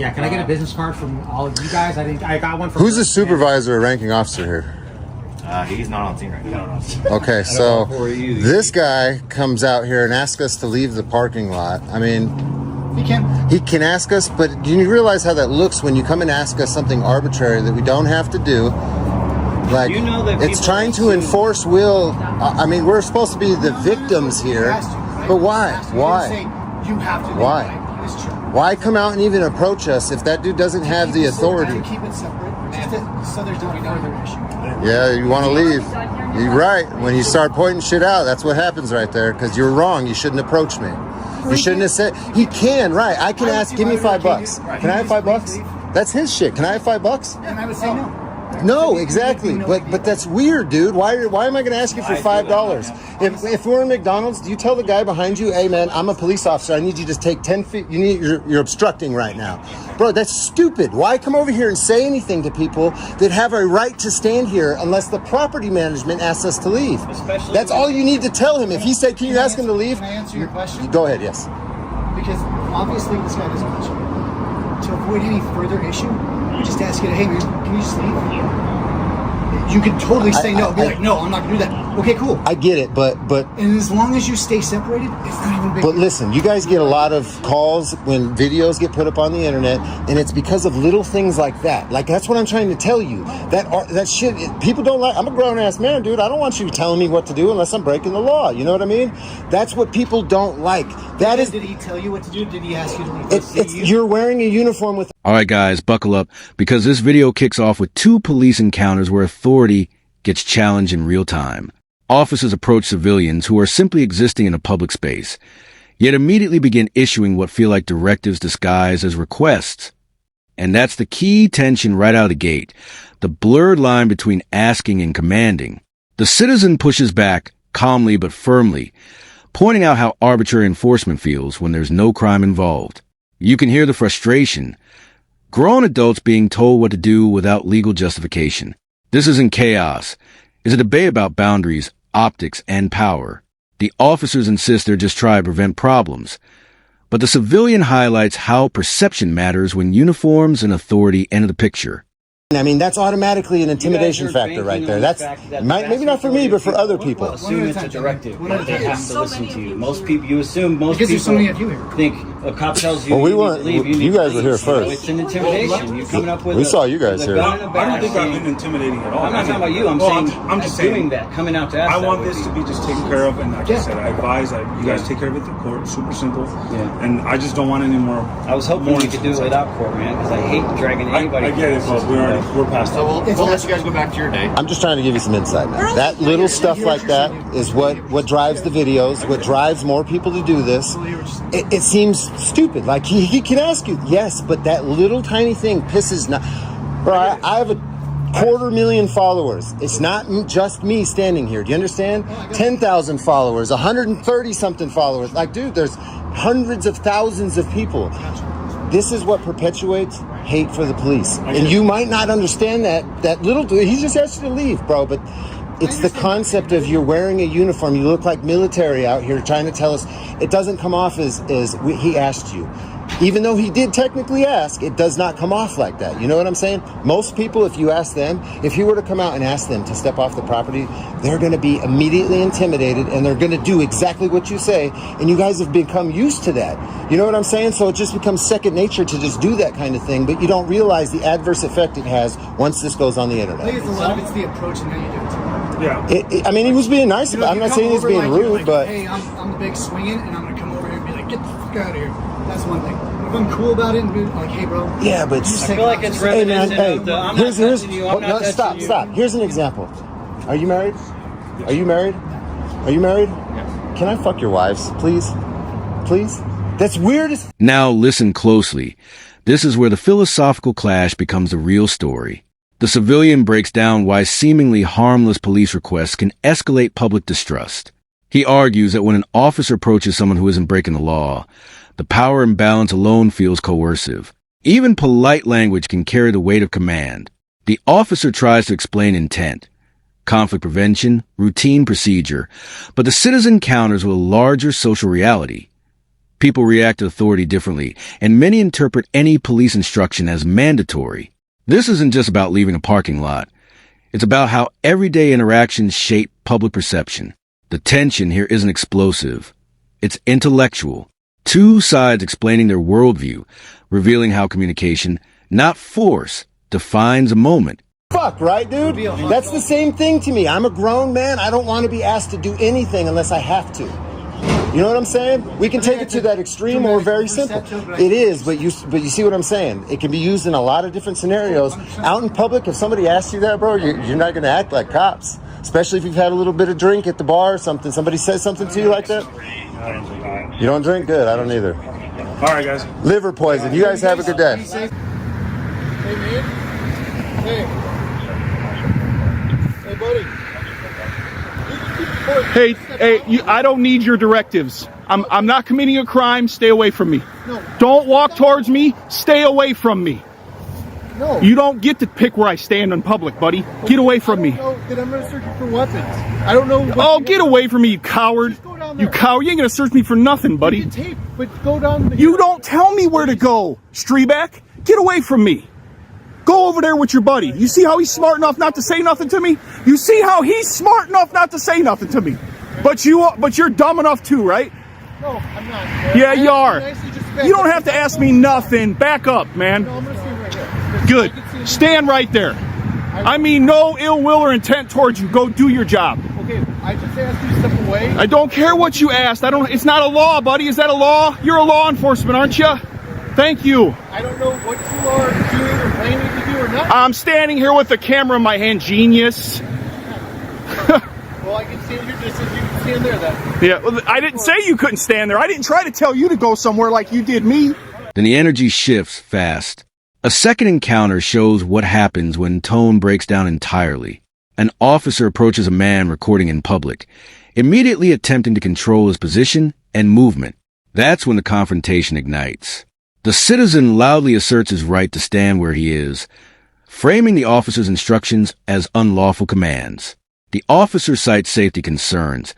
Yeah, can I get a business card from all of you guys? I got one from... Who's the supervisor or ranking officer here? He's not on team right now. Okay, so this guy comes out here and asks us to leave the parking lot. I mean, he can ask us, but do you realize how that looks when you come and ask us something arbitrary that we don't have to do? Like, you know that it's trying to enforce will. I mean, we're supposed to be the victims here, but why? You have to. Why? Why come out and even approach us if that dude doesn't have the authority? Keep it separate, so there's no further issue. Yeah, you want to leave. You're right. When you start pointing shit out, that's what happens right there. Because you're wrong. You shouldn't approach me. You shouldn't have said. He can, right? I can ask. Give me $5. Can I have $5? That's his shit. Can I have $5? And I would say no. No, exactly. But that's weird, dude. Why am I going to ask you for $5? If we're in McDonald's, do you tell the guy behind you, "Hey man, I'm a police officer. I need you to just take 10 feet. You're obstructing right now." Bro, that's stupid. Why come over here and say anything to people that have a right to stand here unless the property management asks us to leave? That's all you need to tell him. If he said, "Can you ask him to leave?" Can I answer your question? Go ahead, yes. Because obviously this guy doesn't want you. To avoid any further issue, we just ask you to, "Hey man, can you just leave?" You can totally say no. Be like, "No, I'm not gonna do that." Okay, cool. I get it, but and as long as you stay separated, it's not even big. But listen, you guys get a lot of calls when videos get put up on the internet, and it's because of little things like that. Like, that's what I'm trying to tell you. That shit, people don't like. I'm a grown ass man, dude. I don't want you telling me what to do unless I'm breaking the law. You know what I mean? That's what people don't like. Did he tell you what to do? Did he ask you to leave? You're wearing a uniform with. All right, guys, buckle up, because this video kicks off with two police encounters where authority gets challenged in real time. Officers approach civilians who are simply existing in a public space, yet immediately begin issuing what feel like directives disguised as requests. And that's the key tension right out of the gate, the blurred line between asking and commanding. The citizen pushes back, calmly but firmly, pointing out how arbitrary enforcement feels when there's no crime involved. You can hear the frustration. Grown adults being told what to do without legal justification. This isn't chaos. It's a debate about boundaries, optics, and power. The officers insist they're just trying to prevent problems. But the civilian highlights how perception matters when uniforms and authority enter the picture. I mean, that's automatically an intimidation factor right there. That's maybe not for me, but for other people. Assume it's a directive, but they have to listen to you. Most people, you assume most because people so many of you here. think a cop tells you well, we you weren't. need to leave. You guys were here first. It's an intimidation. You're coming up with. We saw you guys here. I don't think I've been intimidating at all. I'm not talking about you. I'm just saying doing that, coming out to ask. I want this to be just taken care of, and like I said, I advise that you guys take care of it through court. Super simple. Yeah. And I just don't want any more. I was hoping we could do it without court, man, because I hate dragging anybody. I get it, but we're past that. We'll let you guys go back to your day. I'm just trying to give you some insight, man. That little stuff like that is what drives the videos, what drives more people to do this. It seems stupid. Like, he can ask you, yes, but that little tiny thing pisses not. Bro, I have a 250,000 followers. It's not just me standing here. Do you understand? 10,000 followers, 130-something followers. Like, dude, there's hundreds of thousands of people. This is what perpetuates hate for the police. And you might not understand that little dude, he just asked you to leave, bro, but it's the concept of you're wearing a uniform, you look like military out here trying to tell us. It doesn't come off as he asked you. Even though he did technically ask, it does not come off like that. You know what I'm saying? Most people, if you ask them, if you were to come out and ask them to step off the property, they're going to be immediately intimidated and they're going to do exactly what you say. And you guys have become used to that. You know what I'm saying? So it just becomes second nature to just do that kind of thing. But you don't realize the adverse effect it has once this goes on the internet. I think it's a lot of it's the approach and how you do it. Yeah. I mean, he was being nice. I'm not saying he's being rude, but hey, I'm the big swinging, and I'm gonna come over here and be like, get the fuck out of here. That's one thing. If I'm cool about it and be like, hey, bro. Yeah, but I feel like it's hey, man, reminiscent of the I'm not touching you, I'm not touching you. Stop. Here's an example. Are you married? Are you married? Are you married? Yes. Can I fuck your wives, please? Please? That's weird as... Now listen closely. This is where the philosophical clash becomes the real story. The civilian breaks down why seemingly harmless police requests can escalate public distrust. He argues that when an officer approaches someone who isn't breaking the law, the power imbalance alone feels coercive. Even polite language can carry the weight of command. The officer tries to explain intent, conflict prevention, routine procedure, but the citizen counters with a larger social reality. People react to authority differently, and many interpret any police instruction as mandatory. This isn't just about leaving a parking lot. It's about how everyday interactions shape public perception. The tension here isn't explosive. It's intellectual. Two sides explaining their worldview, revealing how communication, not force, defines a moment. Fuck, right, dude? That's the same thing to me. I'm a grown man. I don't want to be asked to do anything unless I have to. You know what I'm saying? We can take it to that extreme or very simple. It is, but you see what I'm saying? It can be used in a lot of different scenarios. Out in public, if somebody asks you that, bro, you're not going to act like cops. Especially if you've had a little bit of drink at the bar or something. Somebody says something to you like that? You don't drink? Good. I don't either. All right, guys. Liver poison. You guys have a good day. Hey, man. Hey. Hey, buddy. Hey, I don't need your directives. I'm not committing a crime. Stay away from me. No. Don't walk towards me. Stay away from me. No. You don't get to pick where I stand in public, buddy. Get away from me. No, then I'm going to search you for weapons. I don't know. Oh, get away from me, you coward. Just go down You there. coward. You ain't going to search me for nothing, buddy. You can tape, but go down. You don't tell me where to go, Streeback. Get away from me. Go over there with your buddy. You see how he's smart enough not to say nothing to me? You see how he's smart enough not to say nothing to me? But you're dumb enough too, right? No, I'm not. Yeah, you are. Nicely just back You don't up. have to ask me nothing. Back up, man. No, I'm going to stand right here. Good. I can see you. Stand right there. I mean no ill will or intent towards you. Go do your job. Okay, I just asked you to step away. I don't care what you asked. It's not a law, buddy. Is that a law? You're a law enforcement, aren't you? Thank you. I don't know what you are doing or planning to do or not. I'm standing here with the camera in my hand, genius. Well, I can stand here just as you can stand there then. Yeah, well, I didn't say you couldn't stand there. I didn't try to tell you to go somewhere like you did me. Then the energy shifts fast. A second encounter shows what happens when tone breaks down entirely. An officer approaches a man recording in public, immediately attempting to control his position and movement. That's when the confrontation ignites. The citizen loudly asserts his right to stand where he is, framing the officer's instructions as unlawful commands. The officer cites safety concerns,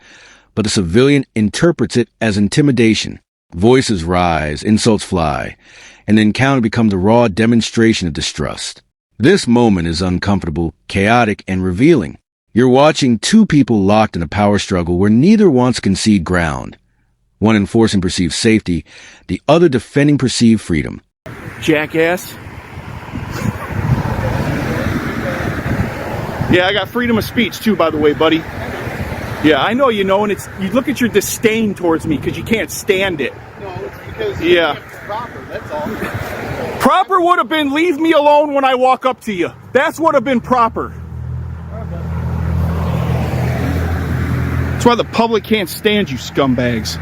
but the civilian interprets it as intimidation. Voices rise, insults fly, and the encounter becomes a raw demonstration of distrust. This moment is uncomfortable, chaotic, and revealing. You're watching two people locked in a power struggle where neither wants to concede ground. One enforcing perceived safety, the other defending perceived freedom. Jackass. Yeah, I got freedom of speech too, by the way, buddy. Yeah, I know you know, and you look at your disdain towards me because you can't stand it. No, it's because Yeah. it's proper, that's all. Proper would have been leave me alone when I walk up to you. That's what have been proper. That's why the public can't stand you scumbags.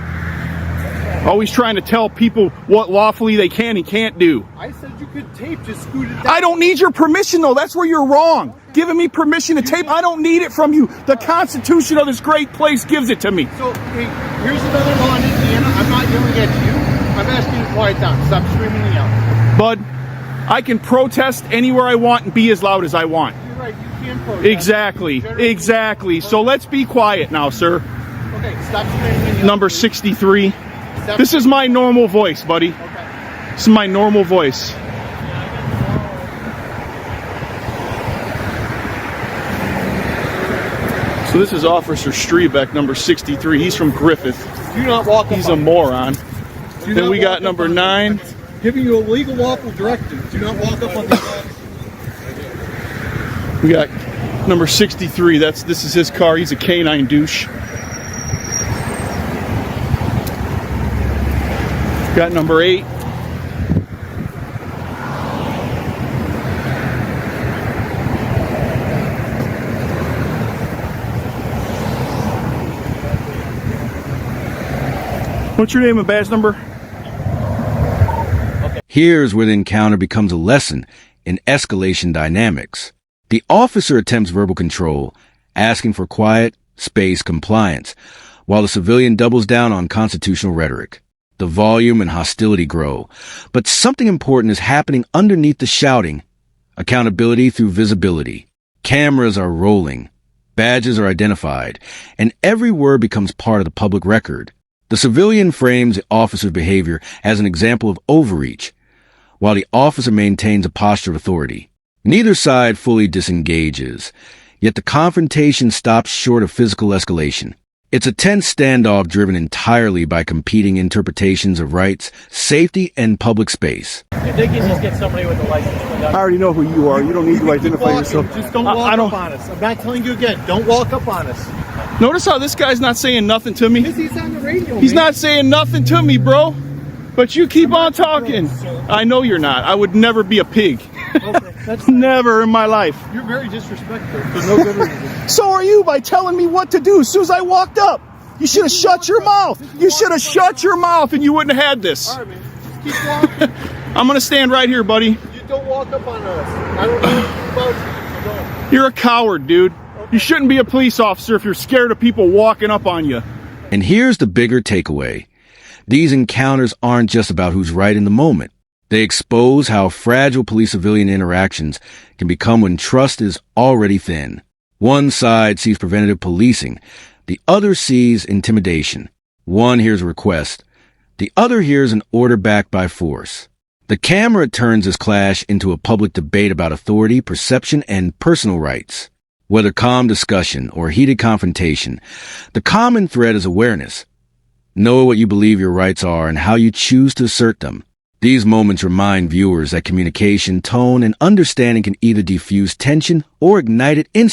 Always trying to tell people what lawfully they can and can't do. I said you could tape, just scoot it down. I don't need your permission, though. That's where you're wrong. Giving me permission to tape, I don't need it from you. The Constitution of this great place gives it to me. So, hey, here's another law in Indiana. I'm not yelling at you. I'm asking you to quiet down. Stop screaming and yelling. Bud, I can protest anywhere I want and be as loud as I want. You're right, you can protest. Exactly. So let's be quiet now, sir. Okay, stop screaming and yelling. Number 63. Stop This is my normal voice, buddy. Okay. This is my normal voice. So this is Officer Strebeck, number 63. He's from Griffith. Do not walk up He's a on moron. Do Then not we walk got up number on 9. Giving you a legal lawful directive. Do not walk up on the We got number 63. This is his car. He's a canine douche. Got number 8. What's your name and badge number? Here's where the encounter becomes a lesson in escalation dynamics. The officer attempts verbal control, asking for quiet, space, compliance, while the civilian doubles down on constitutional rhetoric. The volume and hostility grow, but something important is happening underneath the shouting. Accountability through visibility. Cameras are rolling. Badges are identified, and every word becomes part of the public record. The civilian frames the officer's behavior as an example of overreach, while the officer maintains a posture of authority. Neither side fully disengages, yet the confrontation stops short of physical escalation. It's a tense standoff driven entirely by competing interpretations of rights, safety, and public space. If they can just get somebody with a license. I already know who you are. You don't need to identify yourself. Just don't walk up on us. I'm not telling you again. Don't walk up on us. Notice how this guy's not saying nothing to me? He's on the radio. He's not saying nothing to me, bro. But you keep on talking. I know you're not. I would never be a pig. Okay, that's Never in my life. You're very disrespectful for no good reason. So are you by telling me what to do as soon as I walked up. You should have shut your mouth. You should have shut your mouth and you wouldn't have had this. All right, man. Just keep walking. I'm going to stand right here, buddy. You don't walk up on us. I don't know about you. You're a coward, dude. You shouldn't be a police officer if you're scared of people walking up on you. And here's the bigger takeaway. These encounters aren't just about who's right in the moment. They expose how fragile police-civilian interactions can become when trust is already thin. One side sees preventative policing. The other sees intimidation. One hears a request. The other hears an order backed by force. The camera turns this clash into a public debate about authority, perception, and personal rights. Whether calm discussion or heated confrontation, the common thread is awareness. Know what you believe your rights are and how you choose to assert them. These moments remind viewers that communication, tone, and understanding can either diffuse tension or ignite it instantly.